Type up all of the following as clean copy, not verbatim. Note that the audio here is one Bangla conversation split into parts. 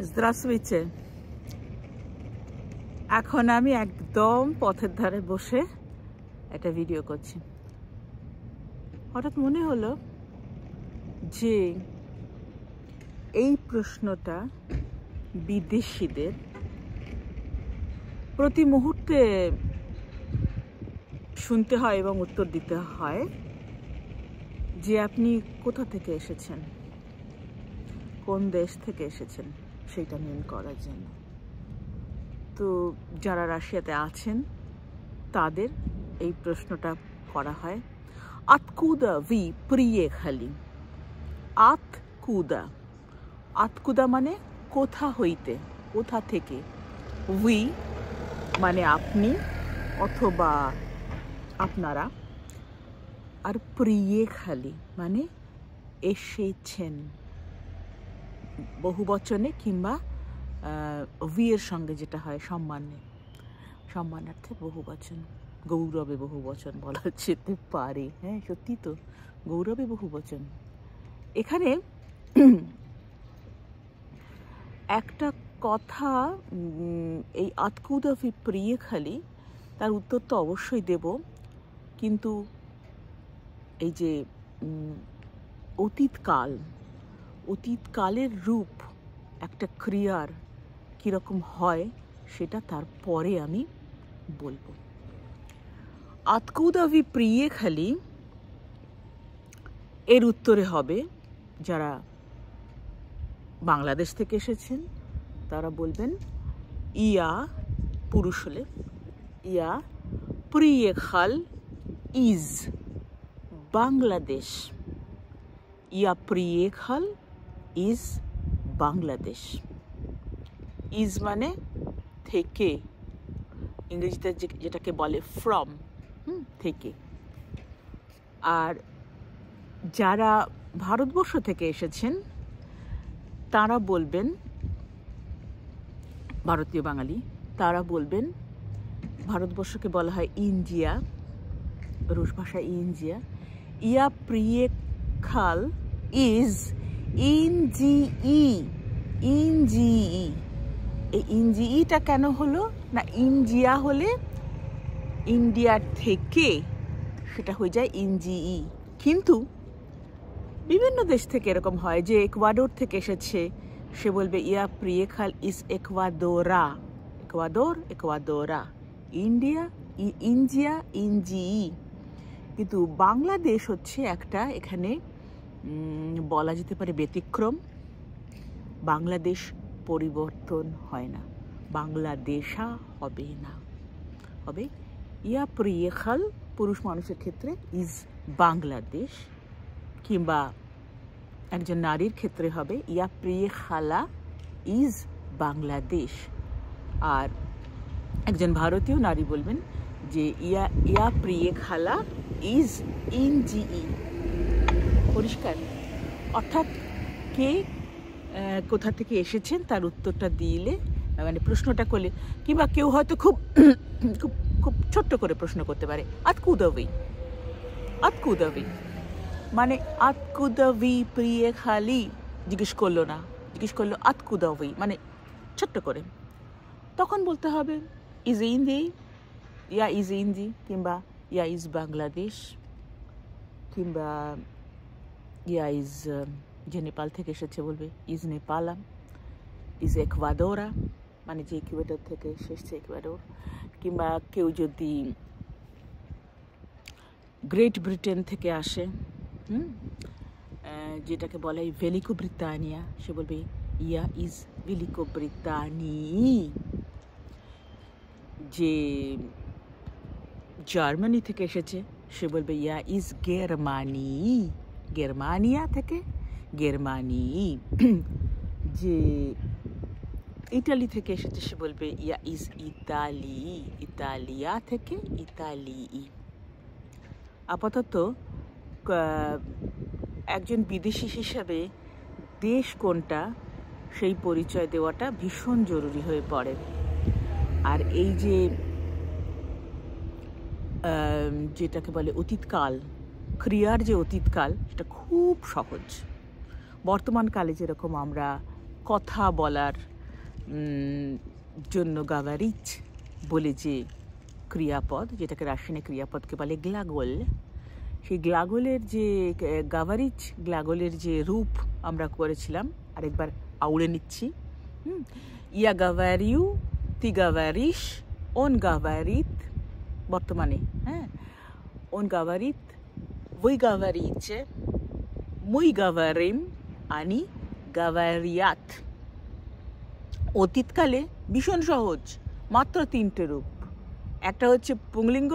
Здравствуйте. এখন আমি একদম পথের ধারে বসে একটা ভিডিও করছি। হঠাৎ মনে হলো যে এই প্রশ্নটা বিদেশিদের প্রতি মুহূর্তে শুনতে হয় এবং উত্তর দিতে হয় যে আপনি কোথা থেকে এসেছেন, কোন দেশ থেকে এসেছেন সেটা মেন করার জন্য। তো যারা রাশিয়াতে আছেন তাদের এই প্রশ্নটা করা হয়, আতকুদা ভি প্রিয়েখালি। আতকুদা, আতকুদা মানে কোথা হইতে, কোথা থেকে। ভি মানে আপনি অথবা আপনারা, আর প্রিয়েখালি মানে এসেছেন বহুবচনে কিংবা ভি এর সঙ্গে যেটা হয় সম্মানার্থে বহুবচন, গৌরবে বহুবচন বলা যেতে পারে। হ্যাঁ, সত্যি তো, গৌরবে বহুবচন। এখানে একটা কথা, এই আতকুদা ভি প্রিয়েখালি, তার উত্তর তো অবশ্যই দেব, কিন্তু এই যে অতীতকালের রূপ একটা ক্রিয়ার কীরকম হয় সেটা তারপরে আমি বলবো। আতকুদা ভি প্রিয়েখালি এর উত্তরে হবে, যারা বাংলাদেশ থেকে এসেছেন তারা বলবেন ইয়া, পুরুষ হলে ইয়া প্রিয়েখাল ইজ বাংলাদেশ। ইয়া প্রিয়েখাল ইজ বাংলাদেশ। ইজ মানে থেকে, ইংরেজিতে যেটাকে বলে ফ্রম, থেকে। আর যারা ভারতবর্ষ থেকে এসেছেন তারা বলবেন, ভারতীয় বাঙালি, তারা বলবেন, ভারতবর্ষকে বলা হয় ইন্ডিয়া, রুশ ভাষায় ইন্ডিয়া। ইয়া প্রিয়েখাল ইজ ইনজিই। ইনজিই, এই ইনজিইটা কেন হলো না, ইন্ডিয়া হলে ইন্ডিয়ার থেকে সেটা হয়ে যায় ইনজিই। কিন্তু বিভিন্ন দেশ থেকে এরকম হয় যে ইকুয়াডোর থেকে এসেছে, সে বলবে ইয়া প্রিয়েখাল ইজ একুয়াদোরা। একুয়াদোরা। ইন্ডিয়া ইন্ডিয়া ইনজিই। কিন্তু বাংলাদেশ হচ্ছে একটা, এখানে বলা যেতে পারে ব্যতিক্রম। বাংলাদেশ পরিবর্তন হয় না, বাংলাদেশা হবে না, হবে ইয়া প্রিয়েখাল পুরুষ মানুষের ক্ষেত্রে ইজ বাংলাদেশ, কিংবা একজন নারীর ক্ষেত্রে হবে ইয়া প্রিয়েখালা ইজ বাংলাদেশ। আর একজন ভারতীয় নারী বলবেন যে ইয়া প্রিয়েখালা ইজ ইনজিই। পরিষ্কার? অর্থাৎ কে কোথা থেকে এসেছেন তার উত্তরটা দিলে, মানে প্রশ্নটা করলে, কিংবা কেউ হয়তো খুব খুব খুব ছোট্ট করে প্রশ্ন করতে পারে, আতকুদা ভি মানে আতকুদা ভি প্রিয়েখালি জিজ্ঞেস করলো না, জিজ্ঞেস করলো আতকুদা ভি মানে ছোট্ট করে, তখন বলতে হবে ইজ ইন্দি, ইয়া ইজ ইন্দি, কিংবা ইয়া ইজ বাংলাদেশ, কিংবা ইয়া ইজ, যে নেপাল থেকে এসেছে বলবে ইজ নেপালাম, ইজ একুয়াদোরা মানে যে ইকুয়েডর থেকে এসেছে ইকুয়েডর। কিংবা কেউ যদি গ্রেট ব্রিটেন থেকে আসে, যেটাকে বলে ভেলিকো ব্রিটানিয়া, সে বলবে ইয়া ইজ ভেলিকো ব্রিটানি। যে জার্মানি থেকে এসেছে সে বলবে ইয়া ইজ গেরমানি, গেরমানিয়া থেকে গেরমানি। যে ইটালি থেকে এসেছে সে বলবে ইয়া ইজ ইতালি, ইতালিয়া থেকে ইতালি। আপাতত একজন বিদেশি হিসাবে দেশ কোনটা সেই পরিচয় দেওয়াটা ভীষণ জরুরি হয়ে পড়ে। আর এই যে যেটাকে বলে অতীতকাল, ক্রিয়ার যে অতীতকাল, সেটা খুব সহজ। বর্তমানকালে যেরকম আমরা কথা বলার জন্য গাভারিচ বলে যে ক্রিয়াপদ, যেটাকে রাশিয়ানে ক্রিয়াপদকে বলে গ্লাগোল, সেই গ্লাগোলের যে গাভারিচ গ্লাগোলের যে রূপ আমরা করেছিলাম, আরেকবার আউড়ে নিচ্ছি। ইয়া গাভারিউ, তি গাভারিস, ওন গাভারিত, বর্তমানে, হ্যাঁ, ওন গাভারিত, voi gavarice, মুই গাভারিম, আনি গাভারিয়াত। অতীতকালে ভীষণ সহজ, মাত্র 3টে রূপ। একটা হচ্ছে পুংলিঙ্গ,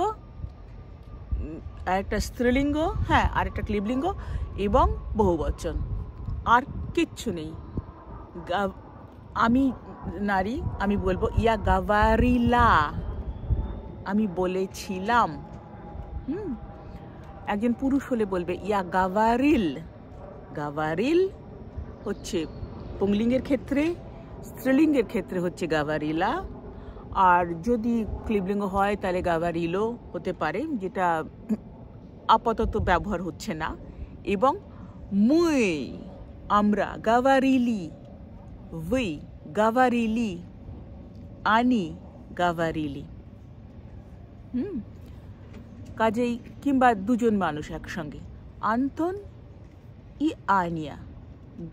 আরেকটা স্ত্রীলিঙ্গ, হ্যাঁ, আরেকটা ক্লিবলিঙ্গ এবং বহুবচন, আর কিচ্ছু নেই। আমি নারী, আমি বলবো ইয়া গাভারিলা, আমি বলেছিলাম। একজন পুরুষ হলে বলবে ইয়া গাভারিল। গাভারিল হচ্ছে পুংলিঙ্গের ক্ষেত্রে, স্ত্রীলিঙ্গের ক্ষেত্রে হচ্ছে গাভারিলা, আর যদি ক্লিবলিঙ্গ হয় তাহলে গাভারিলো হতে পারে, যেটা আপাতত ব্যবহার হচ্ছে না। এবং মুই, আমরা, গাভারিলি, উই গাভারিলি, আনি গাভারিলি। কাজেই, কিংবা দুজন মানুষ একসঙ্গে, আন্তন ই আনিয়া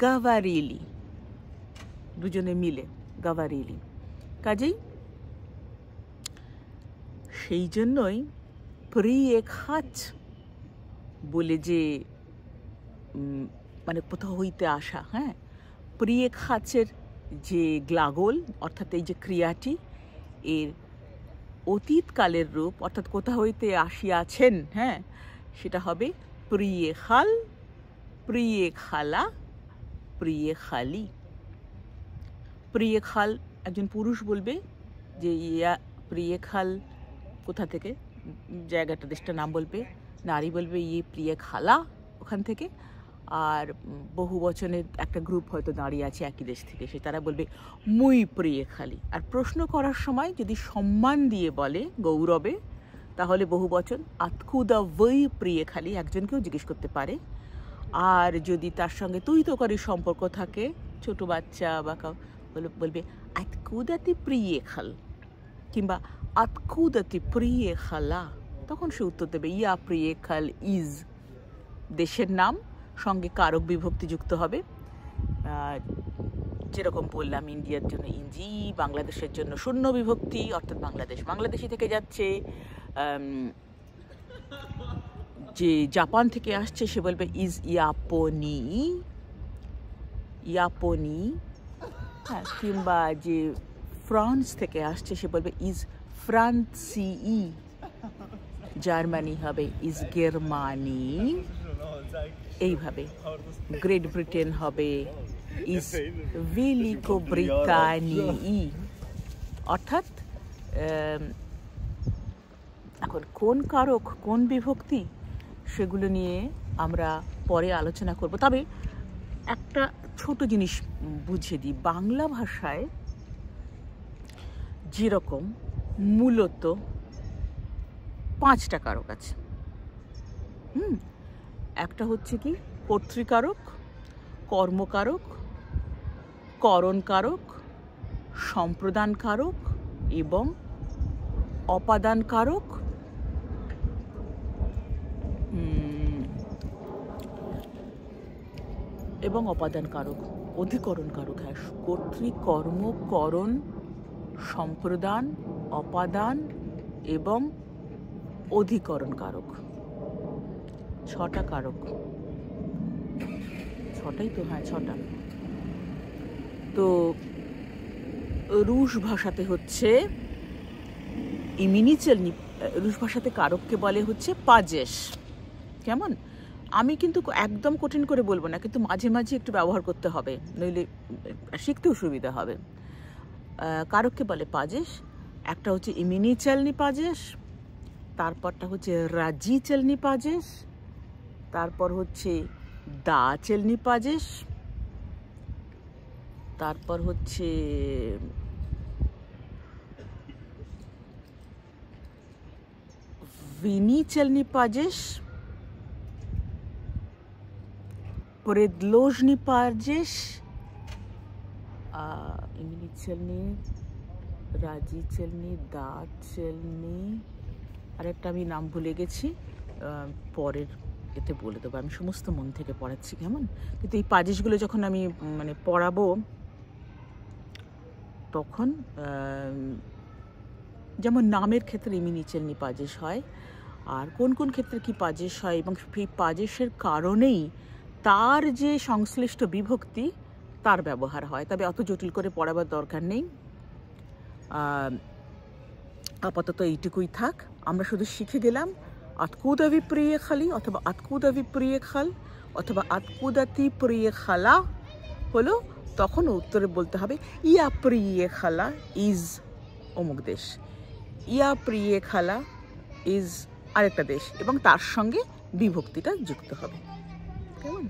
গাভারিলি, দুজনে মিলে গাভারিলি। কাজেই সেই জন্যই প্রিয়েখাচ বলে যে, মানে কোথাও হইতে আসা, হ্যাঁ, প্রিয়েখাচের যে গ্লাগোল, অর্থাৎ এই যে ক্রিয়াটি, এর অতীতকালের রূপ, অর্থাৎ কোথা হইতে আসিয়াছেন, হ্যাঁ, সেটা হবে প্রিয়েখাল, প্রিয়েখালা, প্রিয়েখালি। প্রিয়েখাল একজন পুরুষ বলবে যে ইয়া প্রিয়েখাল কোথা থেকে, জায়গাটা, দেশটার নাম বলবে। নারী বলবে ইয়ে প্রিয়েখালা, ওখান থেকে। আর বহু বচনের একটা গ্রুপ হয়তো দাঁড়িয়ে আছে একই দেশ থেকে, সে তারা বলবে মুই প্রিয়েখালি। আর প্রশ্ন করার সময় যদি সম্মান দিয়ে বলে গৌরবে, তাহলে বহু বচন আতকুদা ওই প্রিয়েখালি, একজনকেও জিজ্ঞেস করতে পারে। আর যদি তার সঙ্গে তুই তো করির সম্পর্ক থাকে, ছোট বাচ্চা বা বলবে আতকুদাতি প্রিয়েখাল, কিংবা আতকুদাতি প্রিয়েখালা, তখন সে উত্তর দেবে ইয়া প্রিয়েখাল ইজ, দেশের নাম, সঙ্গে কারক বিভক্তি যুক্ত হবে। যেরকম বললাম, ইন্ডিয়ার জন্য ইঞ্জি, বাংলাদেশের জন্য শূন্য বিভক্তি, অর্থাৎ বাংলাদেশ বাংলাদেশি থেকে যাচ্ছে। যে জাপান থেকে আসছে সে বলবে ইজ ইয়াপনি, ইয়াপনি, হ্যাঁ, কিংবা যে ফ্রান্স থেকে আসছে সে বলবে ইজ ফ্রান্সি, জার্মানি হবে ইজ গেরমানি, এইভাবে। গ্রেট ব্রিটেন হবে ইজ ভিলিকো ব্রিটানি। অর্থাৎ এখন কোন কারক, কোন বিভক্তি, সেগুলো নিয়ে আমরা পরে আলোচনা করব। তবে একটা ছোট জিনিস বুঝিয়ে দিই, বাংলা ভাষায় যেরকম মূলত 5টা কারক আছে। একটা হচ্ছে কি কর্তৃকারক, কর্মকারক, করণকারক, সম্প্রদানকারক এবং অপাদানকারক, অধিকরণকারক। হ্যাঁ, কর্তৃ, কর্ম, করণ, সম্প্রদান, অপাদান এবং অধিকরণকারক। 6টা কারক, 6টাই তো, হ্যাঁ 6টা। তো রুশ ভাষাতে হচ্ছে ইমিনিচেলনি, রুশ ভাষাতে কারককে বলে হচ্ছে পাজেশ। কেমন, আমি কিন্তু একদম কঠিন করে বলবো না, কিন্তু মাঝে মাঝে একটু ব্যবহার করতে হবে, নইলে শিখতেও সুবিধা হবে। কারককে বলে পাজেশ। একটা হচ্ছে ইমিনিচেলনি পাজেশ, তারপরটা হচ্ছে রাজিচেলনি পাজেশ, তারপর হচ্ছে দাচেলনি পাজেশ, তারপর হচ্ছে ভিনিচেলনি পাজেশ, প্রেদলোজনি পাজেশ ইমিনি চেলনি, রাজি চেলনি, দাঁত চেলনি, আরেকটা আমি নাম ভুলে গেছি, পরের এতে বলে দেবো। আমি সমস্ত মন থেকে পড়াচ্ছি কেমন, কিন্তু এই পাজিশগুলো যখন আমি মানে পড়াবো তখন যেমন নামের ক্ষেত্রে ইমিনি চেলনি পাজিশ হয়, আর কোন কোন ক্ষেত্রে কি পাজিশ হয়, এবং সেই পাজিশের কারণেই তার যে সংশ্লিষ্ট বিভক্তি তার ব্যবহার হয়। তবে অত জটিল করে পড়াবার দরকার নেই, আপাতত এইটুকুই থাক। আমরা শুধু শিখে গেলাম আতকুদাভি প্রিয়ে খালি অথবা আতকুদাভি প্রিয়ে খাল অথবা আতকুদাতি প্রিয়ে খালা হলো, তখন উত্তরে বলতে হবে ইয়া প্রিয়ে খালা ইজ অমুক দেশ, ইয়া প্রিয়ে খালা ইজ আরেকটা দেশ, এবং তার সঙ্গে বিভক্তিটা যুক্ত হবে। কেমন?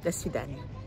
До свидания.